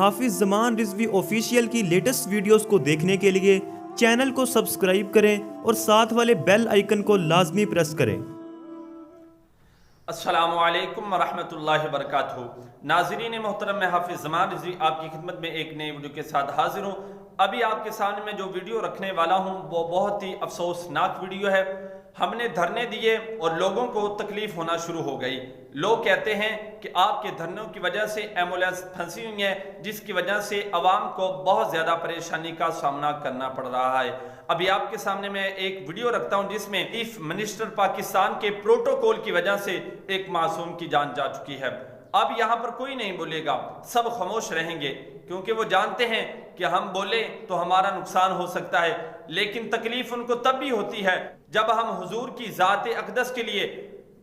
حافظ زمان رضوی آفیشیل کی latest videos کو دیکھنے کے لیے چینل کو سبسکرائب کریں اور ساتھ والے بیل آئیکن کو لازمی پریس کریں۔ السلام علیکم ورحمۃ اللہ وبرکاتہ۔ ناظرین محترم، میں حافظ زمان رضوی آپ کی خدمت میں ایک نئی ویڈیو کے ساتھ حاضر ہوں۔ ابھی آپ کے سامنے میں جو ویڈیو رکھنے والا ہوں وہ بہت ہی افسوسناک ویڈیو ہے۔ ہم نے دھرنے دیے اور لوگوں کو تکلیف ہونا شروع ہو گئی۔ لوگ کہتے ہیں کہ آپ کے دھرنوں کی وجہ سے ایمبولینس پھنسی ہوئی ہے، جس کی وجہ سے عوام کو بہت زیادہ پریشانی کا سامنا کرنا پڑ رہا ہے۔ ابھی آپ کے سامنے میں ایک ویڈیو رکھتا ہوں جس میں چیف منسٹر پاکستان کے پروٹوکول کی وجہ سے ایک معصوم کی جان جا چکی ہے۔ اب یہاں پر کوئی نہیں بولے گا، سب خاموش رہیں گے، کیونکہ وہ جانتے ہیں کہ ہم بولیں تو ہمارا نقصان ہو سکتا ہے، لیکن تکلیف ان کو تب بھی ہوتی ہے جب ہم حضور کی ذات اقدس کے لیے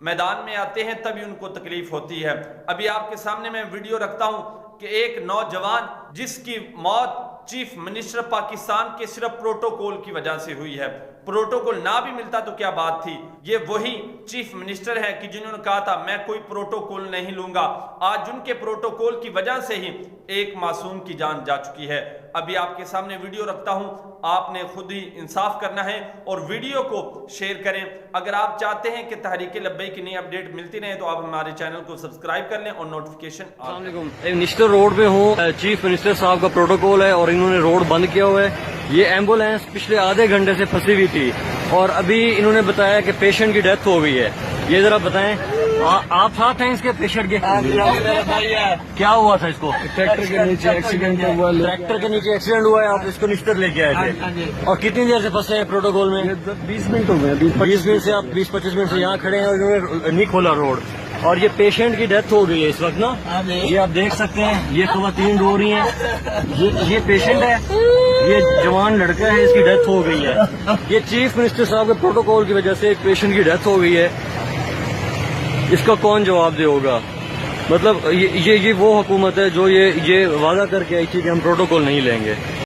میدان میں آتے ہیں، تبھی ان کو تکلیف ہوتی ہے۔ ابھی آپ کے سامنے میں ویڈیو رکھتا ہوں کہ ایک نوجوان جس کی موت چیف منسٹر پاکستان کے صرف پروٹوکول کی وجہ سے ہوئی ہے۔ پروٹوکول نہ بھی ملتا تو کیا بات تھی، یہ وہی چیف منسٹر ہے کہ جنہوں نے کہا تھا میں کوئی پروٹوکول نہیں لوں گا۔ آج ان کے پروٹوکول کی وجہ سے ہی ایک معصوم کی جان جا چکی ہے۔ ابھی آپ کے سامنے ویڈیو رکھتا ہوں، آپ نے خود ہی انصاف کرنا ہے اور ویڈیو کو شیئر کریں۔ اگر آپ چاہتے ہیں کہ تحریک لبیک کی نئی اپڈیٹ ملتی رہے تو آپ ہمارے چینل کو سبسکرائب کر لیں اور نوٹیفیکیشن۔ السلام علیکم۔ منسٹر روڈ پہ ہوں، چیف منسٹر صاحب کا پروٹوکول ہے اور انہوں نے روڈ بند کیا ہوا ہے۔ یہ ایمبولینس پچھلے آدھے گھنٹے سے پھنسی ہوئی تھی اور ابھی انہوں نے بتایا کہ پیشنٹ کی ڈیتھ ہو گئی ہے۔ یہ ذرا بتائیں، آپ ساتھ ہیں اس کے پیشنٹ کے؟ کیا ہوا تھا اس کو؟ ٹریکٹر کے نیچے ایکسیڈنٹ ہوا۔ ٹریکٹر کے نیچے ایکسیڈنٹ ہوا ہے، آپ اس کو نشتر لے کے آئے تھے اور کتنی دیر سے پھنسے ہیں پروٹوکول میں؟ 20 منٹ ہو گئے۔ 20 منٹ سے، آپ 20-25 منٹ سے یہاں کھڑے ہیں اور انہوں نے نہیں کھولا روڈ، اور یہ پیشنٹ کی ڈیتھ ہو گئی ہے اس وقت نا۔ یہ آپ دیکھ سکتے ہیں، یہ خواتین رو رہی ہیں، یہ پیشنٹ ہے، یہ جوان لڑکا ہے، اس کی ڈیتھ ہو گئی ہے۔ یہ چیف منسٹر صاحب کے پروٹوکول کی وجہ سے ایک پیشنٹ کی ڈیتھ ہو گئی ہے، اس کا کون جواب دے ہوگا؟ مطلب یہ وہ حکومت ہے جو یہ وعدہ کر کے آئی تھی کہ ہم پروٹوکول نہیں لیں گے۔